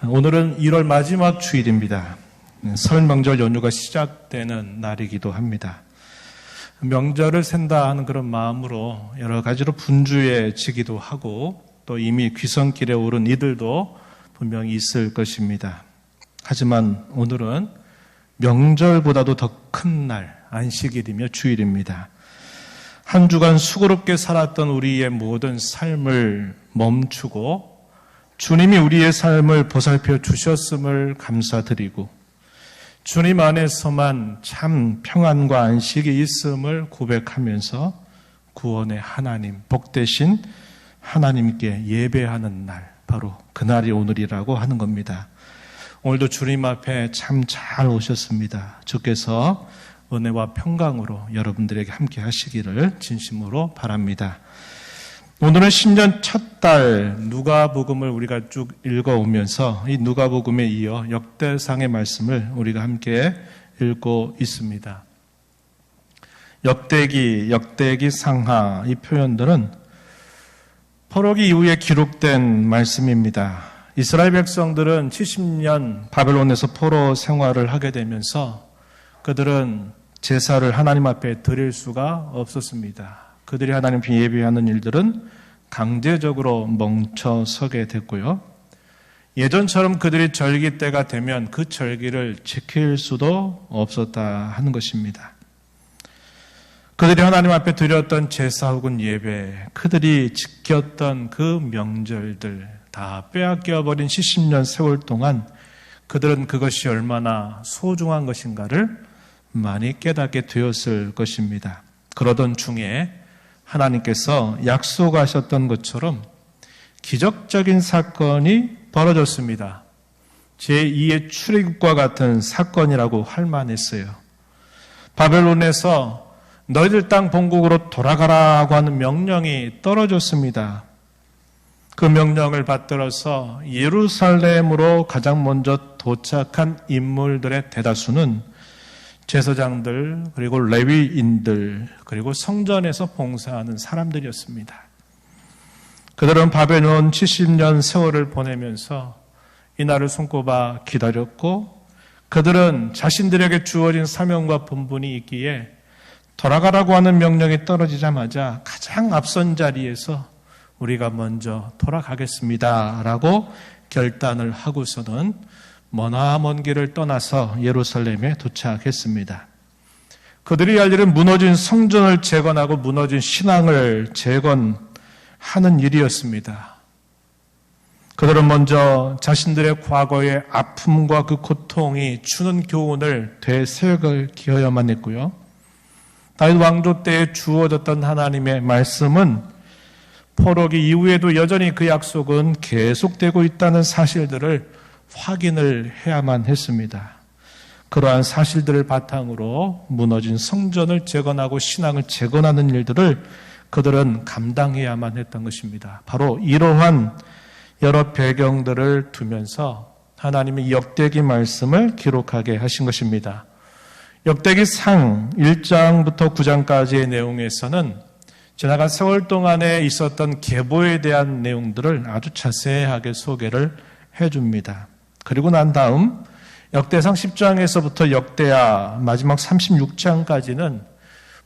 오늘은 1월 마지막 주일입니다. 설 명절 연휴가 시작되는 날이기도 합니다. 명절을 샌다 하는 그런 마음으로 여러 가지로 분주해지기도 하고 또 이미 귀성길에 오른 이들도 분명히 있을 것입니다. 하지만 오늘은 명절보다도 더 큰 날, 안식일이며 주일입니다. 한 주간 수고롭게 살았던 우리의 모든 삶을 멈추고 주님이 우리의 삶을 보살펴 주셨음을 감사드리고 주님 안에서만 참 평안과 안식이 있음을 고백하면서 구원의 하나님, 복되신 하나님께 예배하는 날, 바로 그날이 오늘이라고 하는 겁니다. 오늘도 주님 앞에 참 잘 오셨습니다. 주께서 은혜와 평강으로 여러분들에게 함께 하시기를 진심으로 바랍니다. 오늘은 신년 첫 달 누가복음을 우리가 쭉 읽어오면서 이 누가복음에 이어 역대상의 말씀을 우리가 함께 읽고 있습니다. 역대기, 상하 이 표현들은 포로기 이후에 기록된 말씀입니다. 이스라엘 백성들은 70년 바벨론에서 포로 생활을 하게 되면서 그들은 제사를 하나님 앞에 드릴 수가 없었습니다. 그들이 하나님 앞에 예배하는 일들은 강제적으로 멈춰서게 됐고요. 예전처럼 그들이 절기 때가 되면 그 절기를 지킬 수도 없었다 하는 것입니다. 그들이 하나님 앞에 드렸던 제사 혹은 예배, 그들이 지켰던 그 명절들 다 빼앗겨버린 70년 세월 동안 그들은 그것이 얼마나 소중한 것인가를 많이 깨닫게 되었을 것입니다. 그러던 중에 하나님께서 약속하셨던 것처럼 기적적인 사건이 벌어졌습니다. 제2의 출애굽과 같은 사건이라고 할 만했어요. 바벨론에서 너희들 땅 본국으로 돌아가라고 하는 명령이 떨어졌습니다. 그 명령을 받들어서 예루살렘으로 가장 먼저 도착한 인물들의 대다수는 제사장들, 그리고 레위인들, 그리고 성전에서 봉사하는 사람들이었습니다. 그들은 바벨론 70년 세월을 보내면서 이날을 손꼽아 기다렸고 그들은 자신들에게 주어진 사명과 본분이 있기에 돌아가라고 하는 명령이 떨어지자마자 가장 앞선 자리에서 우리가 먼저 돌아가겠습니다 라고 결단을 하고서는 머나먼 길을 떠나서 예루살렘에 도착했습니다. 그들이 할 일은 무너진 성전을 재건하고 무너진 신앙을 재건하는 일이었습니다. 그들은 먼저 자신들의 과거의 아픔과 그 고통이 주는 교훈을 되새겨야만 했고요. 다윗 왕조 때에 주어졌던 하나님의 말씀은 포로기 이후에도 여전히 그 약속은 계속되고 있다는 사실들을 확인을 해야만 했습니다. 그러한 사실들을 바탕으로 무너진 성전을 재건하고 신앙을 재건하는 일들을 그들은 감당해야만 했던 것입니다. 바로 이러한 여러 배경들을 두면서 하나님의 역대기 말씀을 기록하게 하신 것입니다. 역대기 상 1장부터 9장까지의 내용에서는 지나간 세월 동안에 있었던 계보에 대한 내용들을 아주 자세하게 소개를 해줍니다. 그리고 난 다음 역대상 10장에서부터 역대하 마지막 36장까지는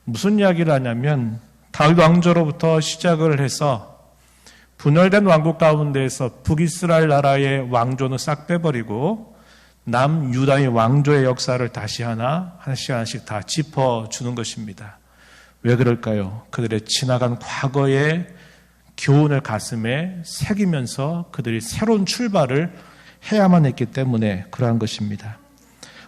무슨 이야기를 하냐면 다윗 왕조로부터 시작을 해서 분열된 왕국 가운데에서 북이스라엘 나라의 왕조는 싹 빼버리고 남유다의 왕조의 역사를 다시 하나씩 다 짚어주는 것입니다. 왜 그럴까요? 그들의 지나간 과거의 교훈을 가슴에 새기면서 그들이 새로운 출발을 해야만 했기 때문에 그러한 것입니다.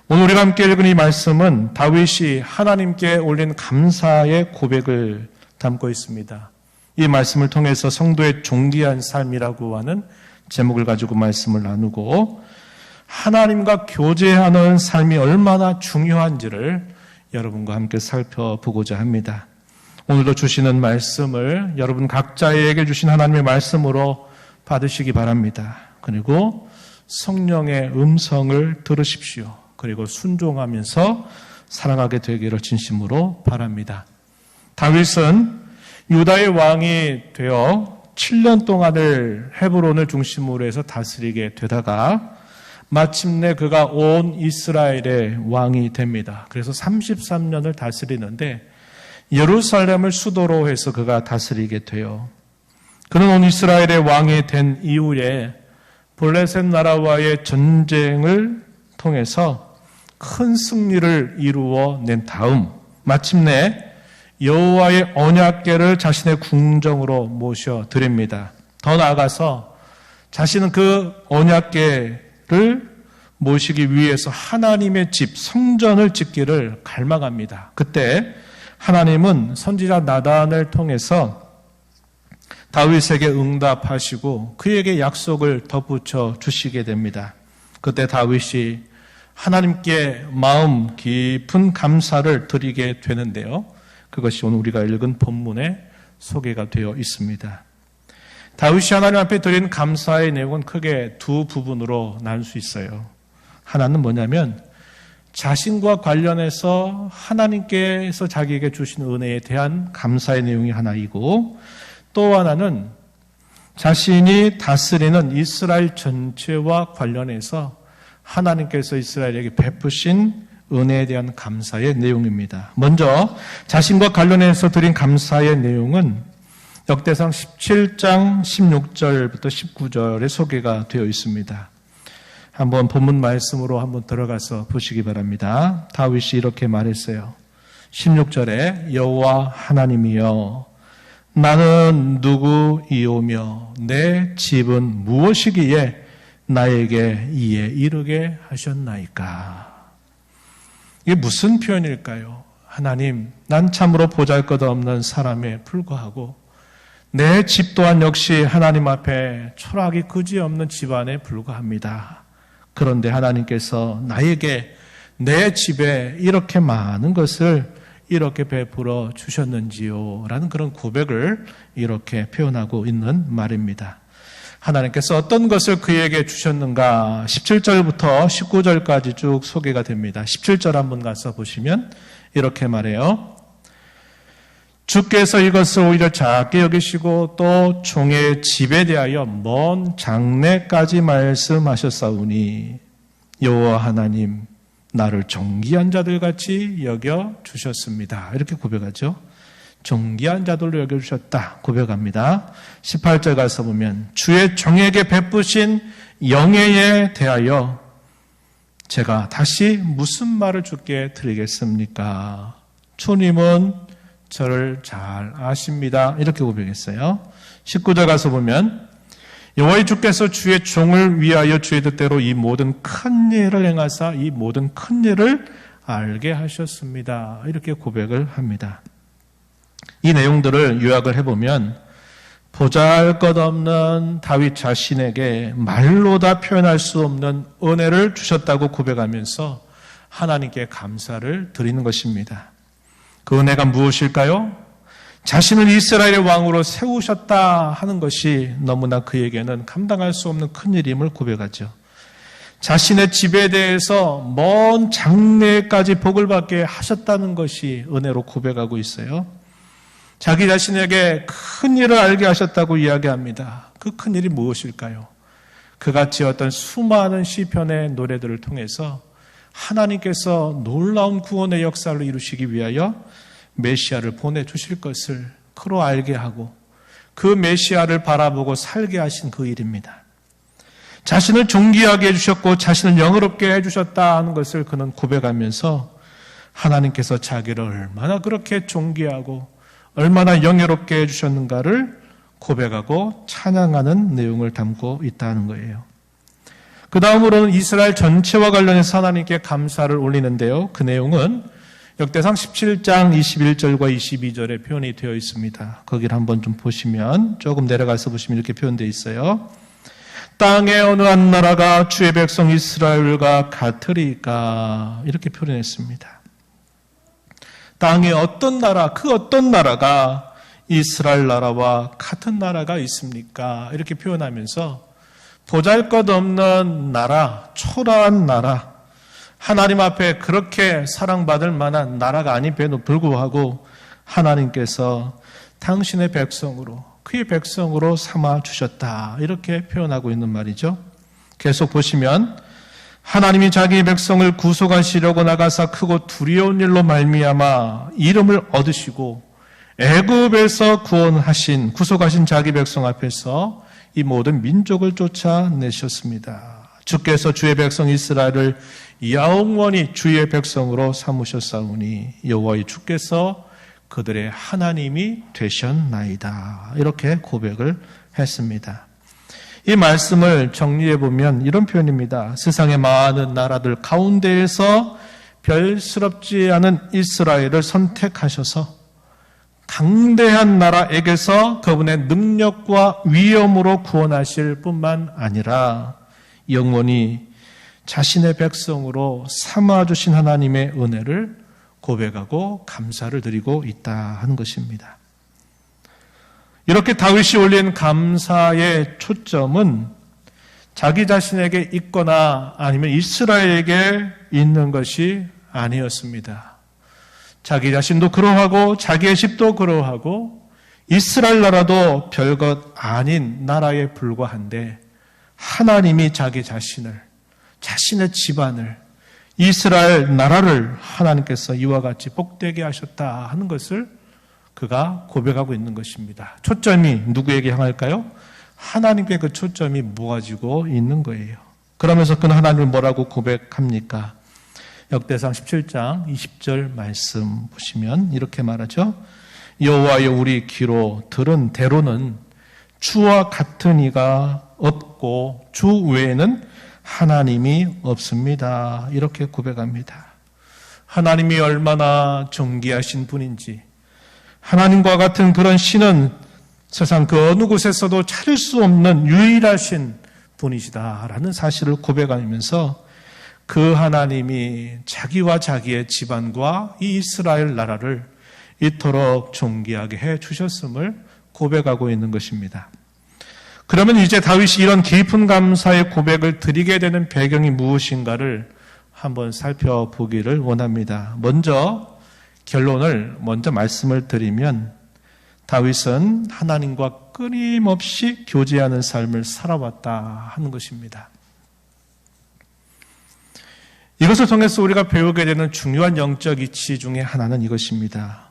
오늘 우리가 함께 읽은 이 말씀은 다윗이 하나님께 올린 감사의 고백을 담고 있습니다. 이 말씀을 통해서 성도의 존귀한 삶이라고 하는 제목을 가지고 말씀을 나누고 하나님과 교제하는 삶이 얼마나 중요한지를 여러분과 함께 살펴보고자 합니다. 오늘도 주시는 말씀을 여러분 각자에게 주신 하나님의 말씀으로 받으시기 바랍니다. 그리고 성령의 음성을 들으십시오. 그리고 순종하면서 살아가게 되기를 진심으로 바랍니다. 다윗은 유다의 왕이 되어 7년 동안을 헤브론을 중심으로 해서 다스리게 되다가 마침내 그가 온 이스라엘의 왕이 됩니다. 그래서 33년을 다스리는데 예루살렘을 수도로 해서 그가 다스리게 돼요. 그는 온 이스라엘의 왕이 된 이후에 블레셋 나라와의 전쟁을 통해서 큰 승리를 이루어낸 다음 마침내 여호와의 언약궤를 자신의 궁정으로 모셔드립니다. 더 나아가서 자신은 그 언약궤를 모시기 위해서 하나님의 집, 성전을 짓기를 갈망합니다. 그때 하나님은 선지자 나단을 통해서 다윗에게 응답하시고 그에게 약속을 덧붙여 주시게 됩니다. 그때 다윗이 하나님께 마음 깊은 감사를 드리게 되는데요. 그것이 오늘 우리가 읽은 본문에 소개가 되어 있습니다. 다윗이 하나님 앞에 드린 감사의 내용은 크게 두 부분으로 나눌 수 있어요. 하나는 뭐냐면 자신과 관련해서 하나님께서 자기에게 주신 은혜에 대한 감사의 내용이 하나이고, 또 하나는 자신이 다스리는 이스라엘 전체와 관련해서 하나님께서 이스라엘에게 베푸신 은혜에 대한 감사의 내용입니다. 먼저 자신과 관련해서 드린 감사의 내용은 역대상 17장 16절부터 19절에 소개가 되어 있습니다. 한번 본문 말씀으로 한번 들어가서 보시기 바랍니다. 다윗이 이렇게 말했어요. 16절에 여호와 하나님이여, 나는 누구이오며 내 집은 무엇이기에 나에게 이에 이르게 하셨나이까. 이게 무슨 표현일까요? 하나님, 난 참으로 보잘것없는 사람에 불과하고 내 집 또한 역시 하나님 앞에 초라하기 그지없는 집안에 불과합니다. 그런데 하나님께서 나에게 내 집에 이렇게 많은 것을 이렇게 베풀어 주셨는지요? 라는 그런 고백을 이렇게 표현하고 있는 말입니다. 하나님께서 어떤 것을 그에게 주셨는가? 17절부터 19절까지 쭉 소개가 됩니다. 17절 한번 가서 보시면 이렇게 말해요. 주께서 이것을 오히려 작게 여기시고 또 종의 집에 대하여 먼 장래까지 말씀하셨사오니 여호와 하나님, 나를 존귀한 자들같이 여겨주셨습니다. 이렇게 고백하죠. 존귀한 자들로 여겨주셨다 고백합니다. 18절 가서 보면 주의 종에게 베푸신 영예에 대하여 제가 다시 무슨 말을 주께 드리겠습니까? 주님은 저를 잘 아십니다. 이렇게 고백했어요. 19절 가서 보면 여호와의 주께서 주의 종을 위하여 주의 뜻대로 이 모든 큰 일을 행하사 이 모든 큰 일을 알게 하셨습니다. 이렇게 고백을 합니다. 이 내용들을 요약을 해보면 보잘것없는 다윗 자신에게 말로 다 표현할 수 없는 은혜를 주셨다고 고백하면서 하나님께 감사를 드리는 것입니다. 그 은혜가 무엇일까요? 자신을 이스라엘의 왕으로 세우셨다 하는 것이 너무나 그에게는 감당할 수 없는 큰일임을 고백하죠. 자신의 집에 대해서 먼 장래까지 복을 받게 하셨다는 것이 은혜로 고백하고 있어요. 자기 자신에게 큰 일을 알게 하셨다고 이야기합니다. 그 큰 일이 무엇일까요? 그가 지었던 수많은 시편의 노래들을 통해서 하나님께서 놀라운 구원의 역사를 이루시기 위하여 메시아를 보내주실 것을 그로 알게 하고 그 메시아를 바라보고 살게 하신 그 일입니다. 자신을 존귀하게 해주셨고 자신을 영화롭게 해주셨다 하는 것을 그는 고백하면서 하나님께서 자기를 얼마나 그렇게 존귀하고 얼마나 영예롭게 해주셨는가를 고백하고 찬양하는 내용을 담고 있다는 거예요. 그 다음으로는 이스라엘 전체와 관련해서 하나님께 감사를 올리는데요. 그 내용은 역대상 17장 21절과 22절에 표현이 되어 있습니다. 거기를 한번 좀 보시면, 조금 내려가서 보시면 이렇게 표현되어 있어요. 땅의 어느 한 나라가 주의 백성 이스라엘과 같으리까, 이렇게 표현했습니다. 땅의 어떤 나라, 그 어떤 나라가 이스라엘 나라와 같은 나라가 있습니까? 이렇게 표현하면서 보잘것없는 나라, 초라한 나라, 하나님 앞에 그렇게 사랑받을 만한 나라가 아님에도 불구하고 하나님께서 당신의 백성으로, 그의 백성으로 삼아 주셨다. 이렇게 표현하고 있는 말이죠. 계속 보시면 하나님이 자기 백성을 구속하시려고 나가사 크고 두려운 일로 말미암아 이름을 얻으시고 애굽에서 구속하신 자기 백성 앞에서 이 모든 민족을 쫓아내셨습니다. 주께서 주의 백성 이스라엘을 영원히 주의 백성으로 삼으셨사오니 여호와의 주께서 그들의 하나님이 되셨나이다. 이렇게 고백을 했습니다. 이 말씀을 정리해 보면 이런 표현입니다. 세상의 많은 나라들 가운데에서 별스럽지 않은 이스라엘을 선택하셔서 강대한 나라에게서 그분의 능력과 위엄으로 구원하실 뿐만 아니라 영원히 자신의 백성으로 삼아주신 하나님의 은혜를 고백하고 감사를 드리고 있다 하는 것입니다. 이렇게 다윗이 올린 감사의 초점은 자기 자신에게 있거나 아니면 이스라엘에게 있는 것이 아니었습니다. 자기 자신도 그러하고 자기의 집도 그러하고 이스라엘 나라도 별것 아닌 나라에 불과한데 하나님이 자기 자신을, 자신의 집안을, 이스라엘 나라를 하나님께서 이와 같이 복되게 하셨다 하는 것을 그가 고백하고 있는 것입니다. 초점이 누구에게 향할까요? 하나님께 그 초점이 모아지고 있는 거예요. 그러면서 그는 하나님을 뭐라고 고백합니까? 역대상 17장 20절 말씀 보시면 이렇게 말하죠. 여호와여 우리 귀로 들은 대로는 주와 같은 이가 없고 주 외에는 하나님이 없습니다. 이렇게 고백합니다. 하나님이 얼마나 존귀하신 분인지, 하나님과 같은 그런 신은 세상 그 어느 곳에서도 찾을 수 없는 유일하신 분이시다라는 사실을 고백하면서 그 하나님이 자기와 자기의 집안과 이 이스라엘 나라를 이토록 존귀하게 해 주셨음을 고백하고 있는 것입니다. 그러면 이제 다윗이 이런 깊은 감사의 고백을 드리게 되는 배경이 무엇인가를 한번 살펴보기를 원합니다. 먼저 결론을 말씀을 드리면 다윗은 하나님과 끊임없이 교제하는 삶을 살아왔다 하는 것입니다. 이것을 통해서 우리가 배우게 되는 중요한 영적 이치 중에 하나는 이것입니다.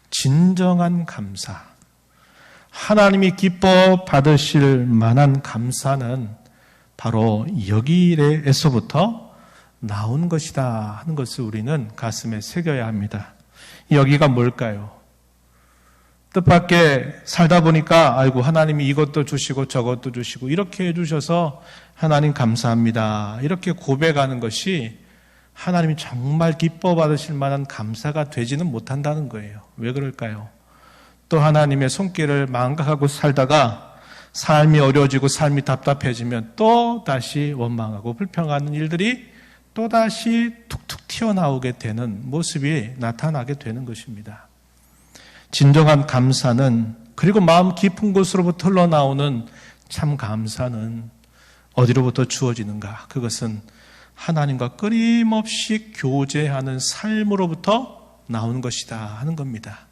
진정한 감사. 하나님이 기뻐 받으실 만한 감사는 바로 여기에서부터 나온 것이다 하는 것을 우리는 가슴에 새겨야 합니다. 여기가 뭘까요? 뜻밖의 살다 보니까 아이고 하나님이 이것도 주시고 저것도 주시고 이렇게 해주셔서 하나님 감사합니다. 이렇게 고백하는 것이 하나님이 정말 기뻐 받으실 만한 감사가 되지는 못한다는 거예요. 왜 그럴까요? 또 하나님의 손길을 망각하고 살다가 삶이 어려워지고 삶이 답답해지면 또 다시 원망하고 불평하는 일들이 또다시 툭툭 튀어나오게 되는 모습이 나타나게 되는 것입니다. 진정한 감사는, 그리고 마음 깊은 곳으로부터 흘러나오는 참 감사는 어디로부터 주어지는가? 그것은 하나님과 끊임없이 교제하는 삶으로부터 나오는 것이다 하는 겁니다.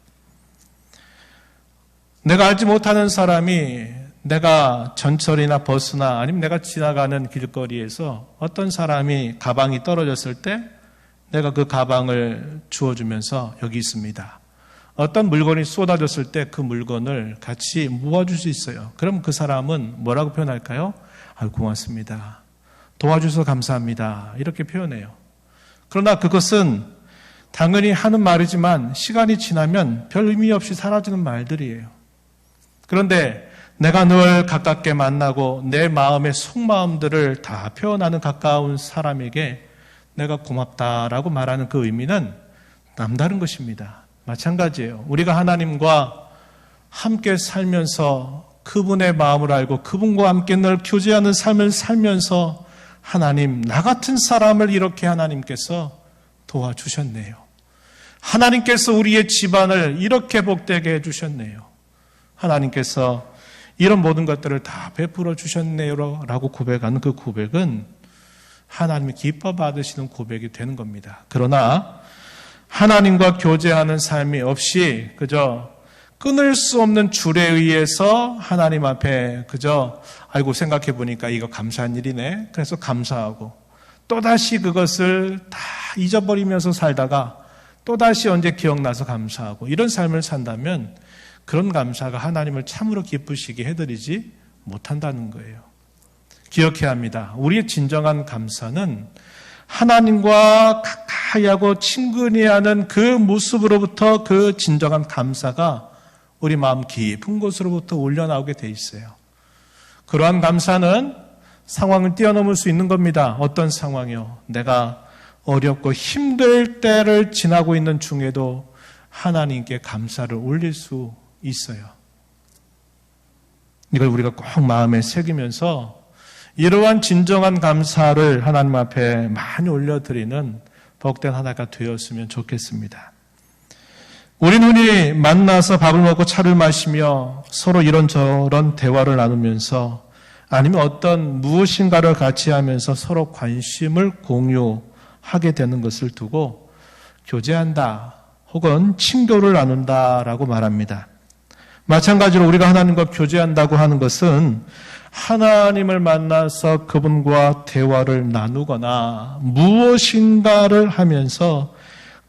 내가 알지 못하는 사람이 내가 전철이나 버스나 아니면 내가 지나가는 길거리에서 어떤 사람이 가방이 떨어졌을 때 내가 그 가방을 주워주면서 여기 있습니다. 어떤 물건이 쏟아졌을 때 그 물건을 같이 모아줄 수 있어요. 그럼 그 사람은 뭐라고 표현할까요? 고맙습니다. 도와주셔서 감사합니다. 이렇게 표현해요. 그러나 그것은 당연히 하는 말이지만 시간이 지나면 별 의미 없이 사라지는 말들이에요. 그런데 내가 늘 가깝게 만나고 내 마음의 속마음들을 다 표현하는 가까운 사람에게 내가 고맙다라고 말하는 그 의미는 남다른 것입니다. 마찬가지예요. 우리가 하나님과 함께 살면서 그분의 마음을 알고 그분과 함께 늘 교제하는 삶을 살면서 하나님, 나 같은 사람을 이렇게 하나님께서 도와주셨네요. 하나님께서 우리의 집안을 이렇게 복되게 해주셨네요. 하나님께서 이런 모든 것들을 다 베풀어 주셨네요 라고 고백하는 그 고백은 하나님이 기뻐 받으시는 고백이 되는 겁니다. 그러나 하나님과 교제하는 삶이 없이 그저 끊을 수 없는 줄에 의해서 하나님 앞에 그저 아이고 생각해 보니까 이거 감사한 일이네. 그래서 감사하고 또다시 그것을 다 잊어버리면서 살다가 또다시 언제 기억나서 감사하고 이런 삶을 산다면 그런 감사가 하나님을 참으로 기쁘시게 해드리지 못한다는 거예요. 기억해야 합니다. 우리의 진정한 감사는 하나님과 가까이 하고 친근히 하는 그 모습으로부터 그 진정한 감사가 우리 마음 깊은 곳으로부터 올려나오게 돼 있어요. 그러한 감사는 상황을 뛰어넘을 수 있는 겁니다. 어떤 상황이요? 내가 어렵고 힘들 때를 지나고 있는 중에도 하나님께 감사를 올릴 수 있어요. 이걸 우리가 꼭 마음에 새기면서 이러한 진정한 감사를 하나님 앞에 많이 올려드리는 복된 하나가 되었으면 좋겠습니다. 우리 눈이 만나서 밥을 먹고 차를 마시며 서로 이런저런 대화를 나누면서 아니면 어떤 무엇인가를 같이 하면서 서로 관심을 공유하게 되는 것을 두고 교제한다 혹은 친교를 나눈다라고 말합니다. 마찬가지로 우리가 하나님과 교제한다고 하는 것은 하나님을 만나서 그분과 대화를 나누거나 무엇인가를 하면서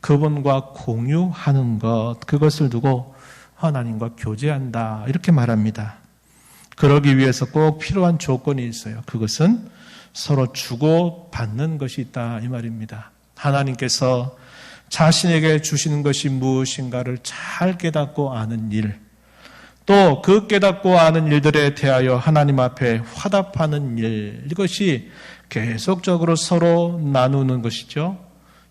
그분과 공유하는 것, 그것을 두고 하나님과 교제한다 이렇게 말합니다. 그러기 위해서 꼭 필요한 조건이 있어요. 그것은 서로 주고받는 것이 있다 이 말입니다. 하나님께서 자신에게 주시는 것이 무엇인가를 잘 깨닫고 아는 일, 또 그 깨닫고 아는 일들에 대하여 하나님 앞에 화답하는 일, 이것이 계속적으로 서로 나누는 것이죠.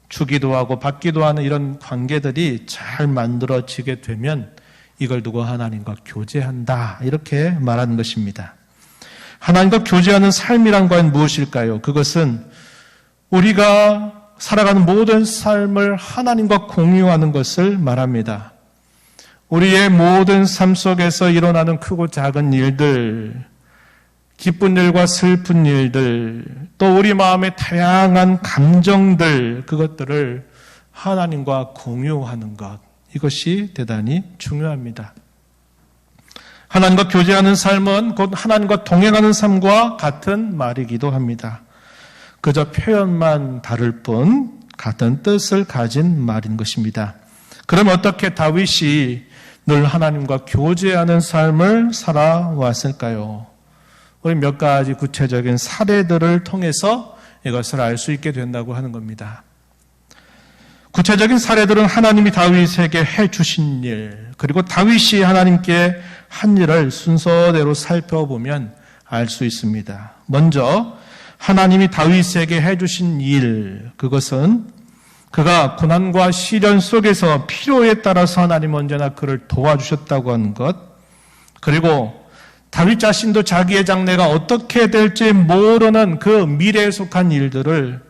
주기도 하고 받기도 하는 이런 관계들이 잘 만들어지게 되면 이걸 두고 하나님과 교제한다 이렇게 말하는 것입니다. 하나님과 교제하는 삶이란 과연 무엇일까요? 그것은 우리가 살아가는 모든 삶을 하나님과 공유하는 것을 말합니다. 우리의 모든 삶 속에서 일어나는 크고 작은 일들, 기쁜 일과 슬픈 일들, 또 우리 마음의 다양한 감정들, 그것들을 하나님과 공유하는 것, 이것이 대단히 중요합니다. 하나님과 교제하는 삶은 곧 하나님과 동행하는 삶과 같은 말이기도 합니다. 그저 표현만 다를 뿐 같은 뜻을 가진 말인 것입니다. 그럼 어떻게 다윗이 늘 하나님과 교제하는 삶을 살아왔을까요? 우리 몇 가지 구체적인 사례들을 통해서 이것을 알 수 있게 된다고 하는 겁니다. 구체적인 사례들은 하나님이 다윗에게 해주신 일, 그리고 다윗이 하나님께 한 일을 순서대로 살펴보면 알 수 있습니다. 먼저 하나님이 다윗에게 해주신 일, 그것은 그가 고난과 시련 속에서 필요에 따라서 하나님 언제나 그를 도와주셨다고 하는 것, 그리고 다윗 자신도 자기의 장래가 어떻게 될지 모르는 그 미래에 속한 일들을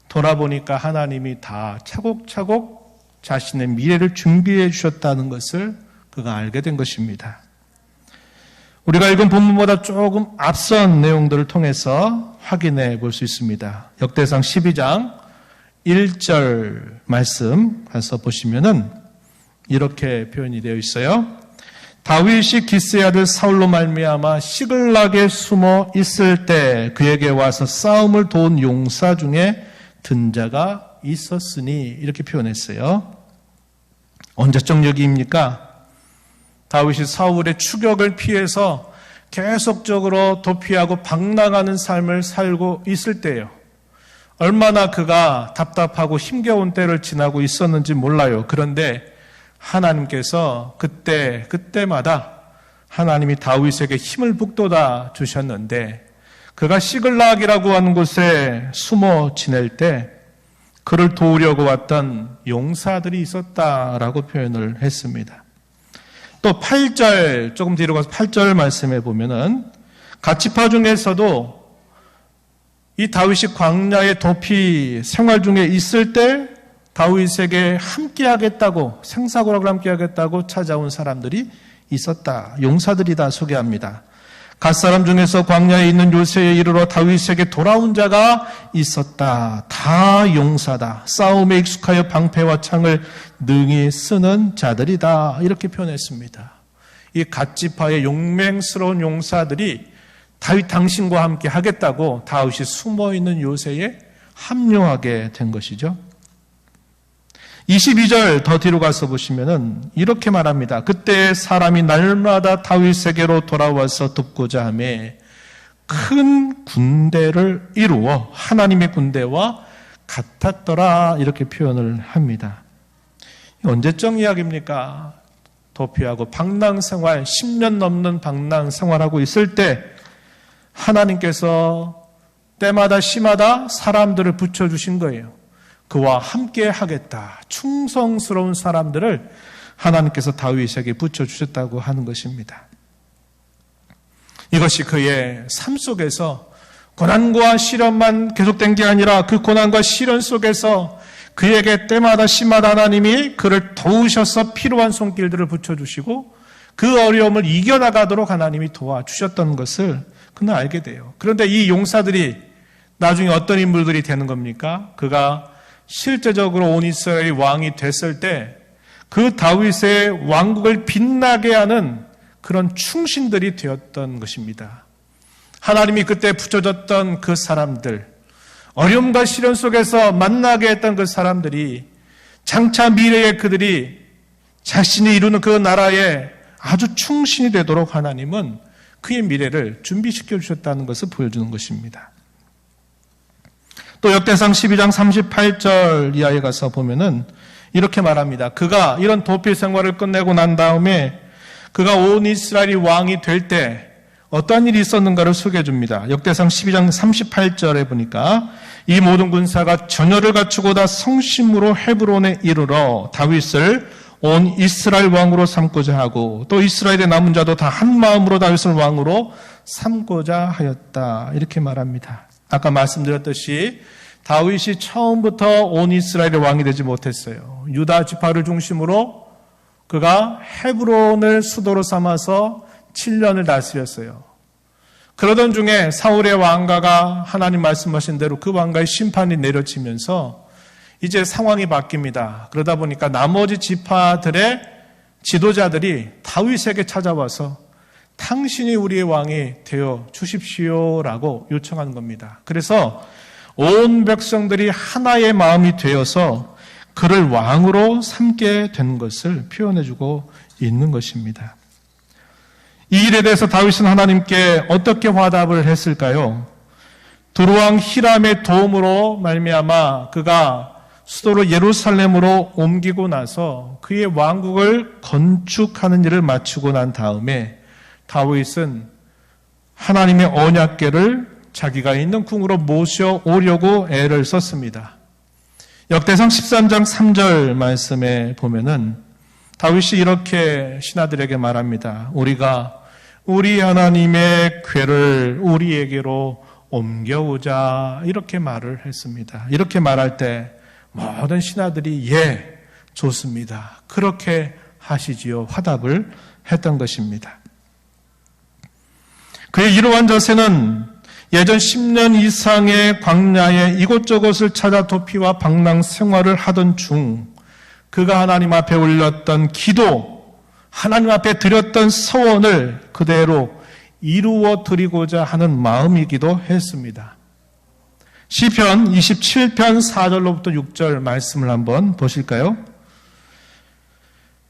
돌아보니까 하나님이 다 차곡차곡 자신의 미래를 준비해 주셨다는 것을 그가 알게 된 것입니다. 우리가 읽은 본문보다 조금 앞선 내용들을 통해서 확인해 볼 수 있습니다. 역대상 12장 1절 말씀 가서 보시면은 이렇게 표현이 되어 있어요. 다윗이 기스의 아들 사울로 말미암아 시글락에 숨어 있을 때 그에게 와서 싸움을 도운 용사 중에 든 자가 있었으니 이렇게 표현했어요. 언제적 얘기입니까? 다윗이 사울의 추격을 피해서 계속적으로 도피하고 방랑하는 삶을 살고 있을 때예요. 얼마나 그가 답답하고 힘겨운 때를 지나고 있었는지 몰라요. 그런데 하나님께서 그때마다 하나님이 다윗에게 힘을 북돋아 주셨는데 그가 시글락이라고 하는 곳에 숨어 지낼 때 그를 도우려고 왔던 용사들이 있었다라고 표현을 했습니다. 또 8절, 조금 뒤로 가서 8절 말씀해 보면은 가치파 중에서도 이 다윗이 광야의 도피 생활 중에 있을 때 다윗에게 함께하겠다고, 생사고락을 함께하겠다고 찾아온 사람들이 있었다. 용사들이다 소개합니다. 갓사람 중에서 광야에 있는 요새에 이르러 다윗에게 돌아온 자가 있었다. 다 용사다. 싸움에 익숙하여 방패와 창을 능히 쓰는 자들이다. 이렇게 표현했습니다. 이 갓지파의 용맹스러운 용사들이 다윗 당신과 함께 하겠다고 다윗이 숨어있는 요새에 합류하게 된 것이죠. 22절 더 뒤로 가서 보시면은 이렇게 말합니다. 그때 사람이 날마다 다윗에게로 돌아와서 돕고자 하며 큰 군대를 이루어 하나님의 군대와 같았더라, 이렇게 표현을 합니다. 언제적 이야기입니까? 도피하고 방랑생활, 10년 넘는 방랑생활하고 있을 때 하나님께서 때마다 시마다 사람들을 붙여주신 거예요. 그와 함께 하겠다. 충성스러운 사람들을 하나님께서 다윗에게 붙여주셨다고 하는 것입니다. 이것이 그의 삶 속에서 고난과 시련만 계속된 게 아니라 그 고난과 시련 속에서 그에게 때마다 시마다 하나님이 그를 도우셔서 필요한 손길들을 붙여주시고 그 어려움을 이겨나가도록 하나님이 도와주셨던 것을 그는 알게 돼요. 그런데 이 용사들이 나중에 어떤 인물들이 되는 겁니까? 그가 실제적으로 온 이스라엘이 왕이 됐을 때 그 다윗의 왕국을 빛나게 하는 그런 충신들이 되었던 것입니다. 하나님이 그때 붙여줬던 그 사람들, 어려움과 시련 속에서 만나게 했던 그 사람들이 장차 미래에 그들이 자신이 이루는 그 나라에 아주 충신이 되도록 하나님은 그의 미래를 준비시켜 주셨다는 것을 보여주는 것입니다. 또 역대상 12장 38절 이하에 가서 보면은 이렇게 말합니다. 그가 이런 도피 생활을 끝내고 난 다음에 그가 온 이스라엘이 왕이 될 때 어떠한 일이 있었는가를 소개해 줍니다. 역대상 12장 38절에 보니까 이 모든 군사가 전열을 갖추고 다 성심으로 헤브론에 이르러 다윗을 온 이스라엘 왕으로 삼고자 하고 또 이스라엘의 남은 자도 다 한 마음으로 다윗을 왕으로 삼고자 하였다, 이렇게 말합니다. 아까 말씀드렸듯이 다윗이 처음부터 온 이스라엘의 왕이 되지 못했어요. 유다 지파를 중심으로 그가 헤브론을 수도로 삼아서 7년을 다스렸어요. 그러던 중에 사울의 왕가가 하나님 말씀하신 대로 그 왕가의 심판이 내려지면서 이제 상황이 바뀝니다. 그러다 보니까 나머지 지파들의 지도자들이 다윗에게 찾아와서 당신이 우리의 왕이 되어 주십시오라고 요청하는 겁니다. 그래서 온 백성들이 하나의 마음이 되어서 그를 왕으로 삼게 된 것을 표현해주고 있는 것입니다. 이 일에 대해서 다윗은 하나님께 어떻게 화답을 했을까요? 두루왕 히람의 도움으로 말미암아 그가 수도로 예루살렘으로 옮기고 나서 그의 왕국을 건축하는 일을 마치고 난 다음에 다윗은 하나님의 언약궤를 자기가 있는 궁으로 모셔오려고 애를 썼습니다. 역대상 13장 3절 말씀에 보면은 다윗이 이렇게 신하들에게 말합니다. 우리가 우리 하나님의 궤를 우리에게로 옮겨오자, 이렇게 말을 했습니다. 이렇게 말할 때 모든 신하들이 예, 좋습니다, 그렇게 하시지요, 화답을 했던 것입니다. 그의 이러한 자세는 예전 10년 이상의 광야에 이곳저곳을 찾아 도피와 방랑 생활을 하던 중 그가 하나님 앞에 올렸던 기도, 하나님 앞에 드렸던 서원을 그대로 이루어 드리고자 하는 마음이기도 했습니다. 시편 27편 4절로부터 6절 말씀을 한번 보실까요?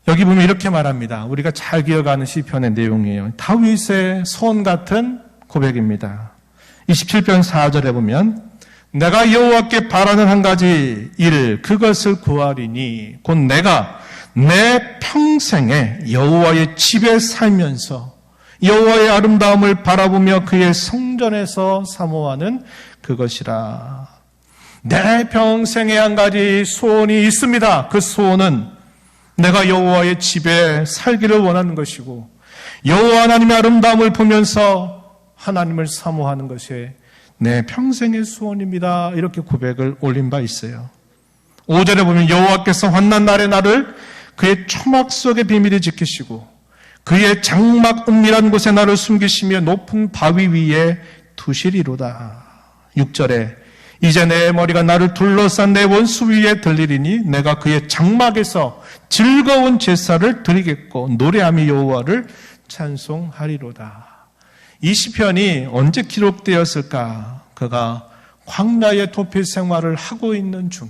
여기 보면 이렇게 말합니다. 우리가 잘 기억하는 시편의 내용이에요. 다윗의 소원 같은 고백입니다. 27편 4절에 보면 내가 여호와께 바라는 한 가지 일, 그것을 구하리니 곧 내가 내 평생에 여호와의 집에 살면서 여호와의 아름다움을 바라보며 그의 성전에서 사모하는 그것이라. 내 평생에 한 가지 소원이 있습니다. 그 소원은 내가 여호와의 집에 살기를 원하는 것이고 여호와 하나님의 아름다움을 보면서 하나님을 사모하는 것이 내 평생의 소원입니다. 이렇게 고백을 올린 바 있어요. 5절에 보면 여호와께서 환난 날에 나를 그의 초막 속의 비밀이 지키시고 그의 장막 은밀한 곳에 나를 숨기시며 높은 바위 위에 두시리로다. 6절에 이제 내 머리가 나를 둘러싼 내 원수 위에 들리리니 내가 그의 장막에서 즐거운 제사를 드리겠고 노래하며 여호와를 찬송하리로다. 이 시편이 언제 기록되었을까? 그가 광야의 도피 생활을 하고 있는 중에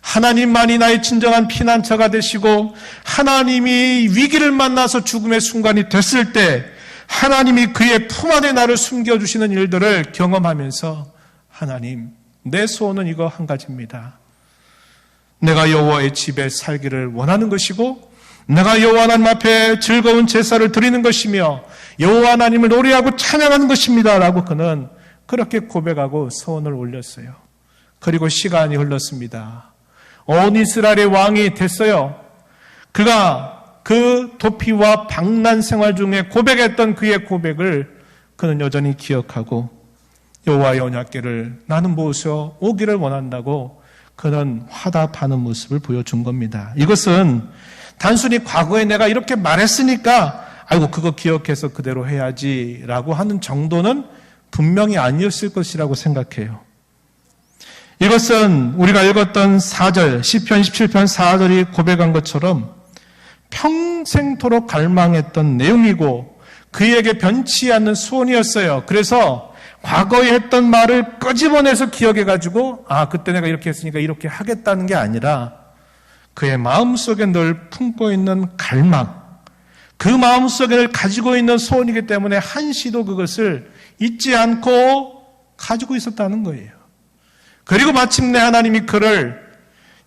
하나님만이 나의 진정한 피난처가 되시고 하나님이 위기를 만나서 죽음의 순간이 됐을 때 하나님이 그의 품 안에 나를 숨겨주시는 일들을 경험하면서 하나님, 내 소원은 이거 한 가지입니다. 내가 여호와의 집에 살기를 원하는 것이고 내가 여호와 하나님 앞에 즐거운 제사를 드리는 것이며 여호와 하나님을 노래하고 찬양하는 것입니다 라고 그는 그렇게 고백하고 소원을 올렸어요. 그리고 시간이 흘렀습니다. 온 이스라엘의 왕이 됐어요. 그가 그 도피와 방난 생활 중에 고백했던 그의 고백을 그는 여전히 기억하고 여호와의 언약궤를 나는 모셔 오기를 원한다고 그는 화답하는 모습을 보여준 겁니다. 이것은 단순히 과거에 내가 이렇게 말했으니까 아이고 그거 기억해서 그대로 해야지라고 하는 정도는 분명히 아니었을 것이라고 생각해요. 이것은 우리가 읽었던 4절, 시편 17편 4절이 고백한 것처럼 평생토록 갈망했던 내용이고 그에게 변치 않는 소원이었어요. 그래서 과거에 했던 말을 끄집어내서 기억해가지고 그때 내가 이렇게 했으니까 이렇게 하겠다는 게 아니라 그의 마음속에 늘 품고 있는 갈망, 그 마음속에 늘 가지고 있는 소원이기 때문에 한시도 그것을 잊지 않고 가지고 있었다는 거예요. 그리고 마침내 하나님이 그를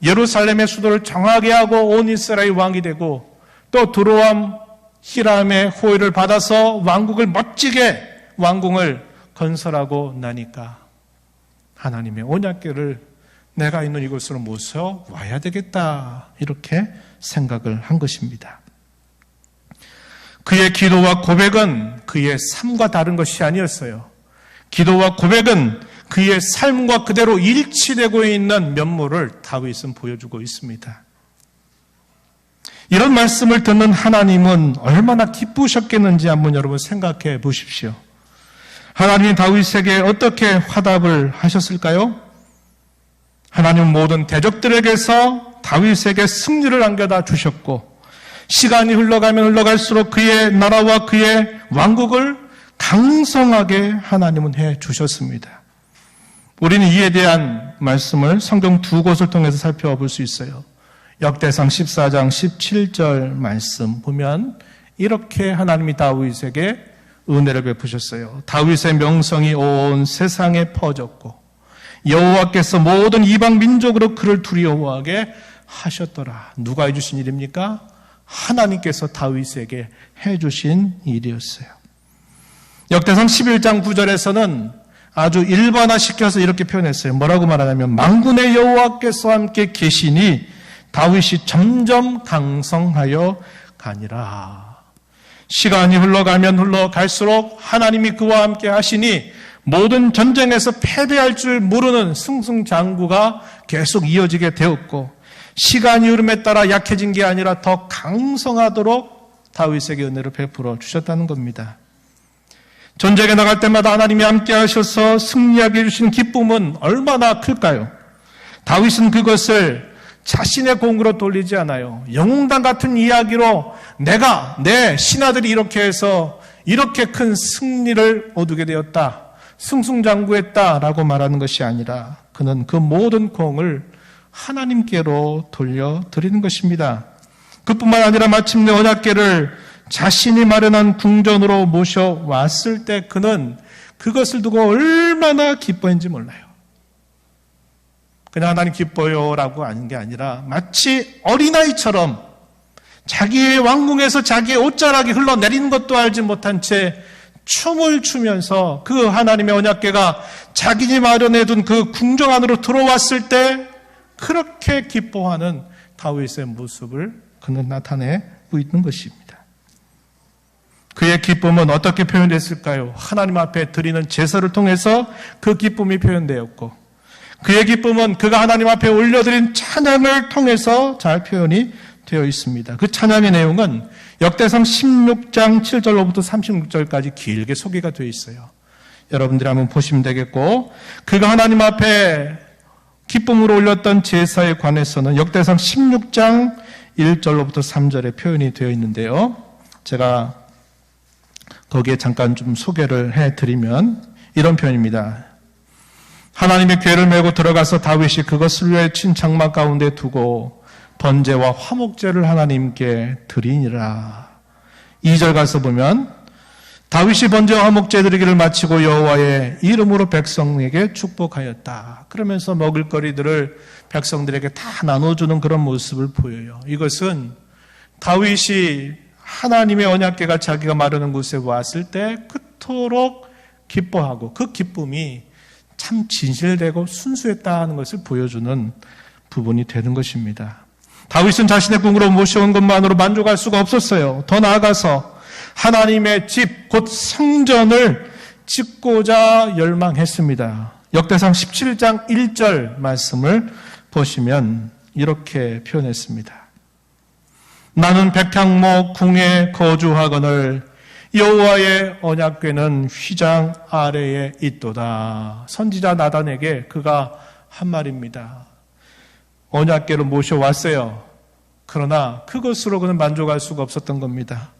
예루살렘의 수도를 정하게 하고 온 이스라엘 왕이 되고 또 두로암 히람의 호의를 받아서 왕국을 멋지게 왕궁을 건설하고 나니까 하나님의 언약궤를 내가 있는 이곳으로 모셔 와야 되겠다 이렇게 생각을 한 것입니다. 그의 기도와 고백은 그의 삶과 다른 것이 아니었어요. 기도와 고백은 그의 삶과 그대로 일치되고 있는 면모를 다윗은 보여주고 있습니다. 이런 말씀을 듣는 하나님은 얼마나 기쁘셨겠는지 한번 여러분 생각해 보십시오. 하나님이 다윗에게 어떻게 화답을 하셨을까요? 하나님은 모든 대적들에게서 다윗에게 승리를 안겨다 주셨고 시간이 흘러가면 흘러갈수록 그의 나라와 그의 왕국을 강성하게 하나님은 해 주셨습니다. 우리는 이에 대한 말씀을 성경 두 곳을 통해서 살펴볼 수 있어요. 역대상 14장 17절 말씀 보면 이렇게 하나님이 다윗에게 은혜를 베푸셨어요. 다윗의 명성이 온 세상에 퍼졌고 여호와께서 모든 이방 민족으로 그를 두려워하게 하셨더라. 누가 해주신 일입니까? 하나님께서 다윗에게 해주신 일이었어요. 역대상 11장 9절에서는 아주 일반화시켜서 이렇게 표현했어요. 뭐라고 말하냐면 만군의 여호와께서 함께 계시니 다윗이 점점 강성하여 가니라. 시간이 흘러가면 흘러갈수록 하나님이 그와 함께 하시니 모든 전쟁에서 패배할 줄 모르는 승승장구가 계속 이어지게 되었고 시간이 흐름에 따라 약해진 게 아니라 더 강성하도록 다윗에게 은혜를 베풀어 주셨다는 겁니다. 전쟁에 나갈 때마다 하나님이 함께 하셔서 승리하게 해주신 기쁨은 얼마나 클까요? 다윗은 그것을 자신의 공으로 돌리지 않아요. 영웅당 같은 이야기로 내 신하들이 이렇게 해서 이렇게 큰 승리를 얻게 되었다. 승승장구했다라고 말하는 것이 아니라 그는 그 모든 공을 하나님께로 돌려드리는 것입니다. 그뿐만 아니라 마침내 언약궤를 자신이 마련한 궁전으로 모셔왔을 때 그는 그것을 두고 얼마나 기뻐했는지 몰라요. 그냥 하나님 기뻐요라고 하는 게 아니라 마치 어린아이처럼 자기의 왕궁에서 자기의 옷자락이 흘러내리는 것도 알지 못한 채 춤을 추면서 그 하나님의 언약궤가 자기이 마련해둔 그 궁정 안으로 들어왔을 때 그렇게 기뻐하는 다윗의 모습을 그는 나타내고 있는 것입니다. 그의 기쁨은 어떻게 표현됐을까요? 하나님 앞에 드리는 제사를 통해서 그 기쁨이 표현되었고 그의 기쁨은 그가 하나님 앞에 올려드린 찬양을 통해서 잘 표현이 되어 있습니다. 그 찬양의 내용은 역대상 16장 7절로부터 36절까지 길게 소개가 되어 있어요. 여러분들이 한번 보시면 되겠고 그가 하나님 앞에 기쁨으로 올렸던 제사에 관해서는 역대상 16장 1절로부터 3절에 표현이 되어 있는데요. 제가 거기에 잠깐 좀 소개를 해드리면 이런 표현입니다. 하나님의 궤를 메고 들어가서 다윗이 그것을 위해 친 장막 가운데 두고 번제와 화목제를 하나님께 드리니라. 2절 가서 보면 다윗이 번제와 화목제 드리기를 마치고 여호와의 이름으로 백성에게 축복하였다. 그러면서 먹을거리들을 백성들에게 다 나눠주는 그런 모습을 보여요. 이것은 다윗이 하나님의 언약궤가 자기가 마르는 곳에 왔을 때 그토록 기뻐하고 그 기쁨이 참 진실되고 순수했다는 것을 보여주는 부분이 되는 것입니다. 다윗은 자신의 궁으로 모셔온 것만으로 만족할 수가 없었어요. 더 나아가서 하나님의 집, 곧 성전을 짓고자 열망했습니다. 역대상 17장 1절 말씀을 보시면 이렇게 표현했습니다. 나는 백향목 궁에 거주하거늘 여호와의 언약궤는 휘장 아래에 있도다. 선지자 나단에게 그가 한 말입니다. 언약궤를 모셔왔어요. 그러나 그것으로 그는 만족할 수가 없었던 겁니다.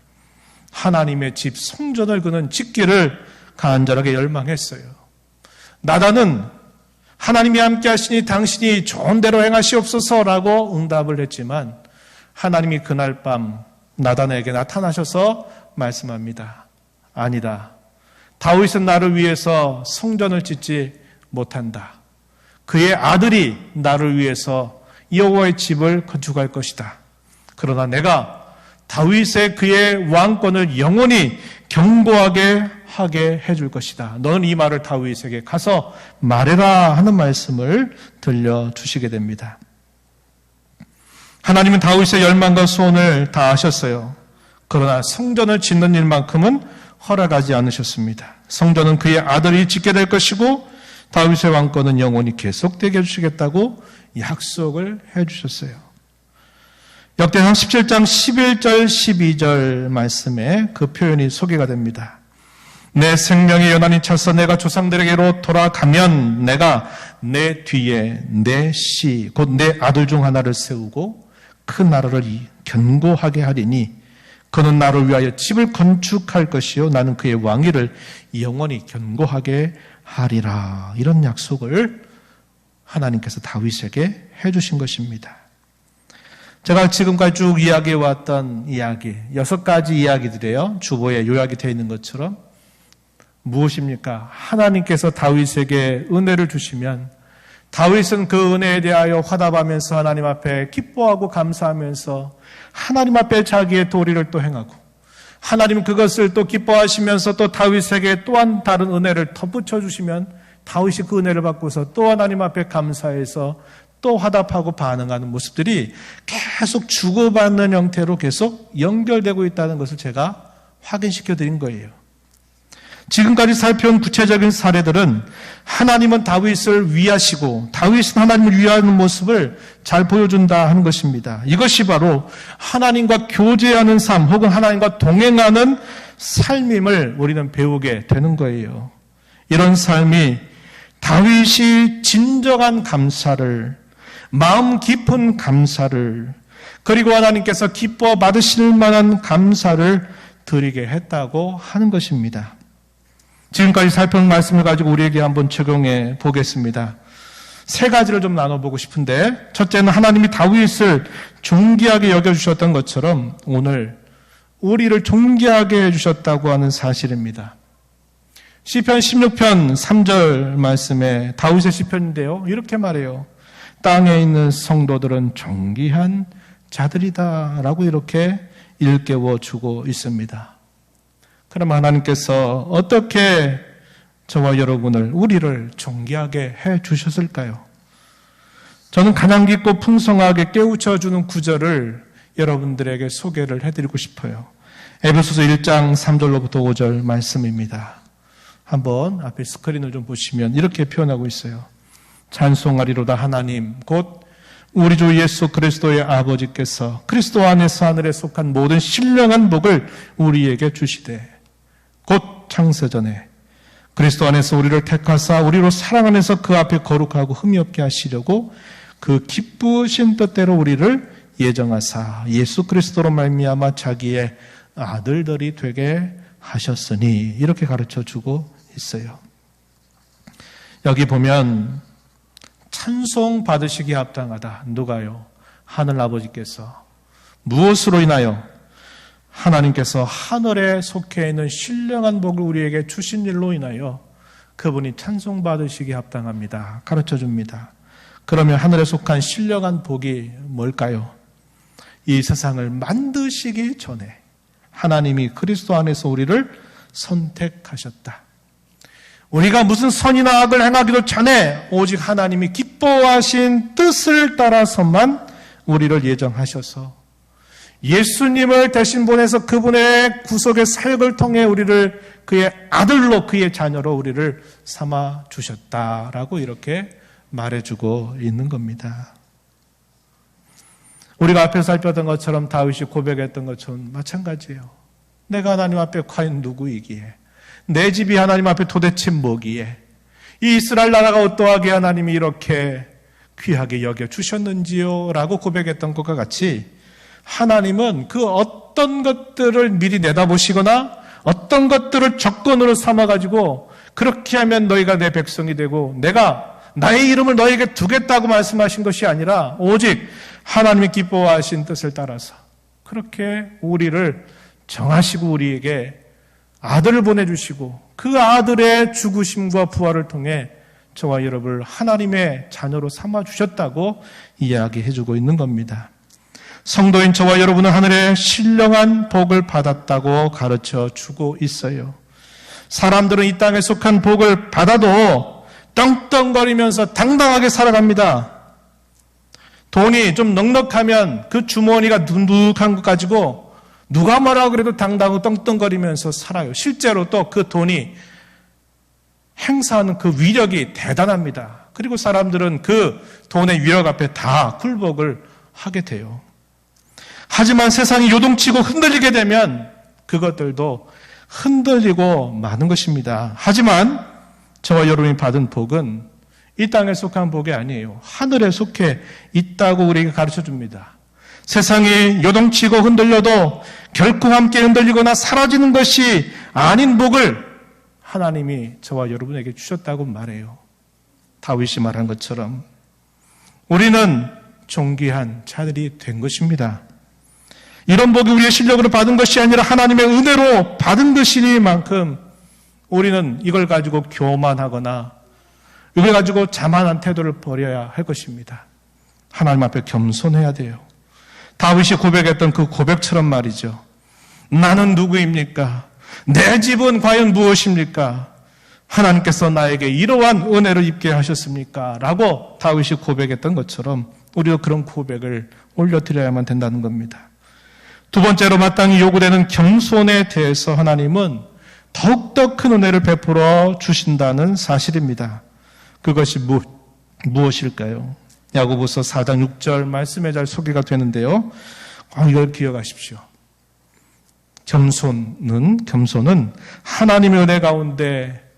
하나님의 집 성전을 그는 짓기를 간절하게 열망했어요. 나단은 하나님이 함께 하시니 당신이 좋은 대로 행하시옵소서라고 응답을 했지만 하나님이 그날 밤 나단에게 나타나셔서 말씀합니다. 아니다. 다윗은 나를 위해서 성전을 짓지 못한다. 그의 아들이 나를 위해서 여호와의 집을 건축할 것이다. 그러나 내가 다윗의 그의 왕권을 영원히 견고하게 하게 해줄 것이다. 너는 이 말을 다윗에게 가서 말해라 하는 말씀을 들려주시게 됩니다. 하나님은 다윗의 열망과 소원을 다 아셨어요. 그러나 성전을 짓는 일만큼은 허락하지 않으셨습니다. 성전은 그의 아들이 짓게 될 것이고 다윗의 왕권은 영원히 계속되게 해주시겠다고 약속을 해주셨어요. 역대상 17장 11절 12절 말씀에 그 표현이 소개가 됩니다. 내 생명의 연한이 차서 내가 조상들에게로 돌아가면 내가 내 뒤에 내 씨 곧 내 아들 중 하나를 세우고 그 나라를 견고하게 하리니 그는 나를 위하여 집을 건축할 것이요 나는 그의 왕위를 영원히 견고하게 하리라. 이런 약속을 하나님께서 다윗에게 해주신 것입니다. 제가 지금까지 쭉 이야기해왔던 이야기, 6가지 이야기들이에요. 주보에 요약이 되어 있는 것처럼 무엇입니까? 하나님께서 다윗에게 은혜를 주시면 다윗은 그 은혜에 대하여 화답하면서 하나님 앞에 기뻐하고 감사하면서 하나님 앞에 자기의 도리를 또 행하고 하나님 그것을 또 기뻐하시면서 또 다윗에게 또한 다른 은혜를 덧붙여 주시면 다윗이 그 은혜를 받고서 또 하나님 앞에 감사해서 또 화답하고 반응하는 모습들이 계속 주고받는 형태로 계속 연결되고 있다는 것을 제가 확인시켜 드린 거예요. 지금까지 살펴온 구체적인 사례들은 하나님은 다윗을 위하시고 다윗은 하나님을 위하는 모습을 잘 보여준다 하는 것입니다. 이것이 바로 하나님과 교제하는 삶 혹은 하나님과 동행하는 삶임을 우리는 배우게 되는 거예요. 이런 삶이 다윗이 진정한 감사를, 마음 깊은 감사를, 그리고 하나님께서 기뻐 받으실 만한 감사를 드리게 했다고 하는 것입니다. 지금까지 살펴본 말씀을 가지고 우리에게 한번 적용해 보겠습니다. 3가지를 좀 나눠보고 싶은데, 첫째는 하나님이 다윗을 존귀하게 여겨주셨던 것처럼 오늘 우리를 존귀하게 해주셨다고 하는 사실입니다. 시편 16편 3절 말씀에 다윗의 시편인데요. 이렇게 말해요. 땅에 있는 성도들은 존귀한 자들이다 라고 이렇게 일깨워주고 있습니다. 그럼 하나님께서 어떻게 저와 여러분을, 우리를 존귀하게 해주셨을까요? 저는 가장 깊고 풍성하게 깨우쳐주는 구절을 여러분들에게 소개를 해드리고 싶어요. 에베소서 1장 3절로부터 5절 말씀입니다. 한번 앞에 스크린을 좀 보시면 이렇게 표현하고 있어요. 찬송하리로다 하나님 곧 우리 주 예수 그리스도의 아버지께서 그리스도 안에서 하늘에 속한 모든 신령한 복을 우리에게 주시되 곧 창세전에 그리스도 안에서 우리를 택하사 우리로 사랑 안에서 그 앞에 거룩하고 흠이 없게 하시려고 그 기쁘신 뜻대로 우리를 예정하사 예수 그리스도로 말미암아 자기의 아들들이 되게 하셨으니 이렇게 가르쳐주고 있어요. 여기 보면 찬송 받으시기 합당하다. 누가요? 하늘 아버지께서. 무엇으로 인하여? 하나님께서 하늘에 속해 있는 신령한 복을 우리에게 주신 일로 인하여 그분이 찬송 받으시기 합당합니다. 가르쳐 줍니다. 그러면 하늘에 속한 신령한 복이 뭘까요? 이 세상을 만드시기 전에 하나님이 그리스도 안에서 우리를 선택하셨다. 우리가 무슨 선이나 악을 행하기도 전에 오직 하나님이 기뻐하신 뜻을 따라서만 우리를 예정하셔서 예수님을 대신 보내서 그분의 구속의 사역을 통해 우리를 그의 아들로 그의 자녀로 우리를 삼아 주셨다라고 이렇게 말해주고 있는 겁니다. 우리가 앞에서 살펴던 것처럼 다윗이 고백했던 것처럼 마찬가지예요. 내가 하나님 앞에 과연 누구이기에, 내 집이 하나님 앞에 도대체 뭐기에, 이 이스라엘 나라가 어떠하게 하나님이 이렇게 귀하게 여겨주셨는지요 라고 고백했던 것과 같이 하나님은 그 어떤 것들을 미리 내다보시거나 어떤 것들을 조건으로 삼아가지고 그렇게 하면 너희가 내 백성이 되고 내가 나의 이름을 너희에게 두겠다고 말씀하신 것이 아니라 오직 하나님이 기뻐하신 뜻을 따라서 그렇게 우리를 정하시고 우리에게 아들을 보내주시고 그 아들의 죽으심과 부활을 통해 저와 여러분을 하나님의 자녀로 삼아주셨다고 이야기해주고 있는 겁니다. 성도인 저와 여러분은 하늘의 신령한 복을 받았다고 가르쳐 주고 있어요. 사람들은 이 땅에 속한 복을 받아도 떵떵거리면서 당당하게 살아갑니다. 돈이 좀 넉넉하면 그 주머니가 둔득한 것 가지고 누가 뭐라고 그래도 당당하고 떵떵거리면서 살아요. 실제로 또 그 돈이 행사하는 그 위력이 대단합니다. 그리고 사람들은 그 돈의 위력 앞에 다 굴복을 하게 돼요. 하지만 세상이 요동치고 흔들리게 되면 그것들도 흔들리고 마는 것입니다. 하지만 저와 여러분이 받은 복은 이 땅에 속한 복이 아니에요. 하늘에 속해 있다고 우리에게 가르쳐 줍니다. 세상이 요동치고 흔들려도 결코 함께 흔들리거나 사라지는 것이 아닌 복을 하나님이 저와 여러분에게 주셨다고 말해요. 다윗이 말한 것처럼 우리는 존귀한 자들이 된 것입니다. 이런 복이 우리의 실력으로 받은 것이 아니라 하나님의 은혜로 받은 것이니만큼 우리는 이걸 가지고 교만하거나 이걸 가지고 자만한 태도를 버려야 할 것입니다. 하나님 앞에 겸손해야 돼요. 다윗이 고백했던 그 고백처럼 말이죠. 나는 누구입니까? 내 집은 과연 무엇입니까? 하나님께서 나에게 이러한 은혜를 입게 하셨습니까? 라고 다윗이 고백했던 것처럼 우리도 그런 고백을 올려드려야만 된다는 겁니다. 두 번째로 마땅히 요구되는 겸손에 대해서 하나님은 더욱더 큰 은혜를 베풀어 주신다는 사실입니다. 그것이 무엇일까요? 야고보서 4장 6절 말씀에 잘 소개가 되는데요. 이걸 기억하십시오. 겸손은 하나님의 은혜 가운데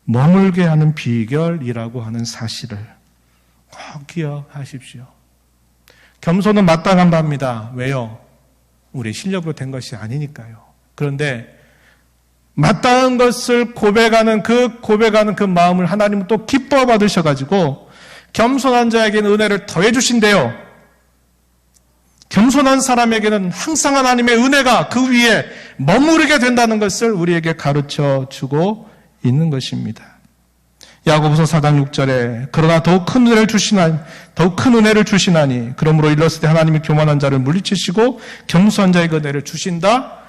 머물게 하는 비결이라고 하는 사실을 꼭 기억하십시오. 겸손은 마땅한 바입니다. 왜요? 우리 실력으로 된 것이 아니니까요. 그런데 마땅한 것을 고백하는 그 마음을 하나님은 또 기뻐 받으셔가지고 겸손한 자에게는 은혜를 더해 주신대요. 겸손한 사람에게는 항상 하나님의 은혜가 그 위에 머무르게 된다는 것을 우리에게 가르쳐 주고 있는 것입니다. 야고보서 4장 6절에 그러나 더욱 큰 은혜를 주시나니 그러므로 일렀을 때 하나님이 교만한 자를 물리치시고 겸손한 자에게 은혜를 주신다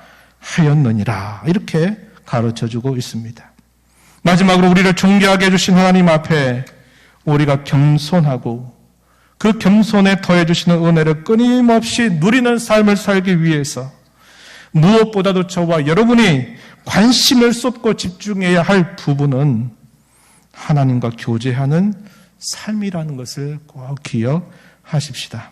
하였느니라. 이렇게 가르쳐주고 있습니다. 마지막으로 우리를 존귀하게 해주신 하나님 앞에 우리가 겸손하고 그 겸손에 더해주시는 은혜를 끊임없이 누리는 삶을 살기 위해서 무엇보다도 저와 여러분이 관심을 쏟고 집중해야 할 부분은 하나님과 교제하는 삶이라는 것을 꼭 기억하십시다.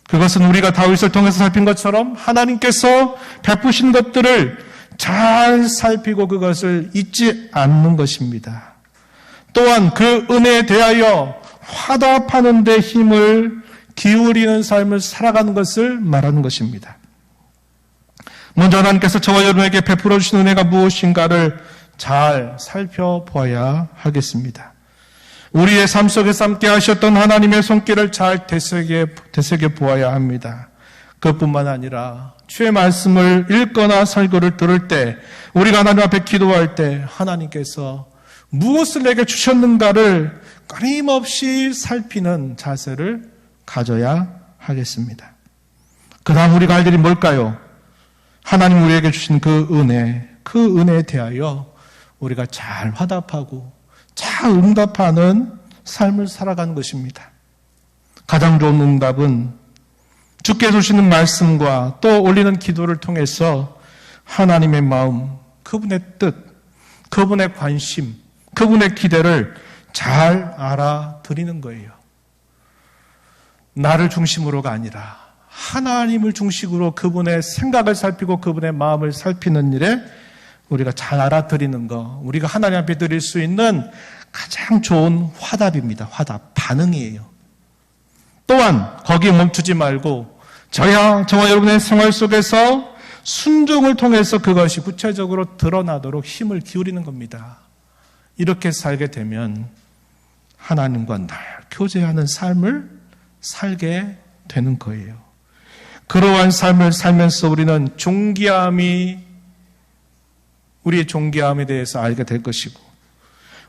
그것은 우리가 다윗을 통해서 살핀 것처럼 하나님께서 베푸신 것들을 잘 살피고 그것을 잊지 않는 것입니다. 또한 그 은혜에 대하여 화답하는 데 힘을 기울이는 삶을 살아가는 것을 말하는 것입니다. 먼저 하나님께서 저와 여러분에게 베풀어 주신 은혜가 무엇인가를 잘 살펴보아야 하겠습니다. 우리의 삶 속에서 함께 하셨던 하나님의 손길을 잘 되새겨 보아야 합니다. 그것뿐만 아니라 주의 말씀을 읽거나 설교를 들을 때, 우리가 하나님 앞에 기도할 때 하나님께서 무엇을 내게 주셨는가를 끊임없이 살피는 자세를 가져야 하겠습니다. 그 다음 우리가 할 일이 뭘까요? 하나님 우리에게 주신 그 은혜에 대하여 우리가 잘 화답하고 잘 응답하는 삶을 살아가는 것입니다. 가장 좋은 응답은 주께서 주시는 말씀과 또 올리는 기도를 통해서 하나님의 마음, 그분의 뜻, 그분의 관심, 그분의 기대를 잘 알아드리는 거예요. 나를 중심으로가 아니라 하나님을 중심으로 그분의 생각을 살피고 그분의 마음을 살피는 일에 우리가 잘 알아드리는 거, 우리가 하나님 앞에 드릴 수 있는 가장 좋은 화답입니다. 화답, 반응이에요. 또한 거기에 멈추지 말고 저와 여러분의 생활 속에서 순종을 통해서 그것이 구체적으로 드러나도록 힘을 기울이는 겁니다. 이렇게 살게 되면 하나님과 늘 교제하는 삶을 살게 되는 거예요. 그러한 삶을 살면서 우리는 우리의 존귀함에 대해서 알게 될 것이고,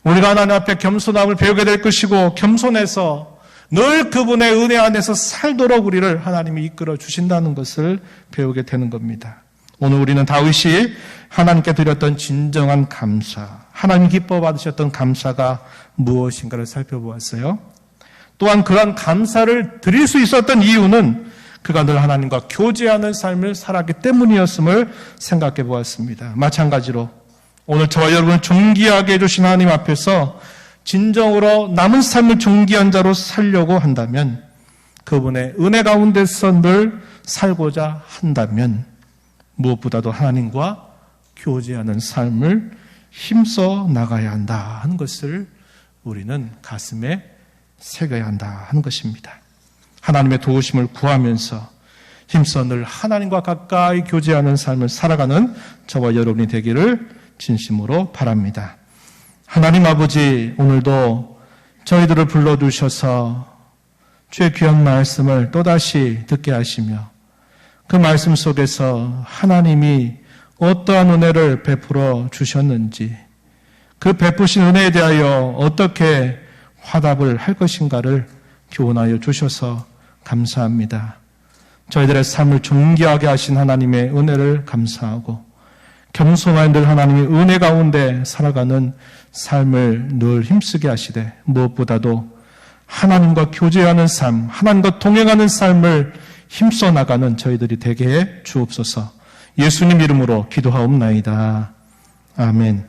우리가 하나님 앞에 겸손함을 배우게 될 것이고, 겸손해서 늘 그분의 은혜 안에서 살도록 우리를 하나님이 이끌어 주신다는 것을 배우게 되는 겁니다. 오늘 우리는 다윗이 하나님께 드렸던 진정한 감사, 하나님 기뻐 받으셨던 감사가 무엇인가를 살펴보았어요. 또한 그런 감사를 드릴 수 있었던 이유는 그가 늘 하나님과 교제하는 삶을 살았기 때문이었음을 생각해 보았습니다. 마찬가지로 오늘 저와 여러분을 존귀하게 해주신 하나님 앞에서 진정으로 남은 삶을 존귀한 자로 살려고 한다면, 그분의 은혜 가운데서 늘 살고자 한다면 무엇보다도 하나님과 교제하는 삶을 힘써 나가야 한다 하는 것을 우리는 가슴에 새겨야 한다 하는 것입니다. 하나님의 도우심을 구하면서 힘써 늘 하나님과 가까이 교제하는 삶을 살아가는 저와 여러분이 되기를 진심으로 바랍니다. 하나님 아버지, 오늘도 저희들을 불러주셔서 주의 귀한 말씀을 또다시 듣게 하시며 그 말씀 속에서 하나님이 어떠한 은혜를 베풀어 주셨는지, 그 베푸신 은혜에 대하여 어떻게 화답을 할 것인가를 교훈하여 주셔서 감사합니다. 저희들의 삶을 존귀하게 하신 하나님의 은혜를 감사하고 겸손한 늘 하나님의 은혜 가운데 살아가는 삶을 늘 힘쓰게 하시되, 무엇보다도 하나님과 교제하는 삶, 하나님과 동행하는 삶을 힘써 나가는 저희들이 되게 해 주옵소서. 예수님 이름으로 기도하옵나이다. 아멘.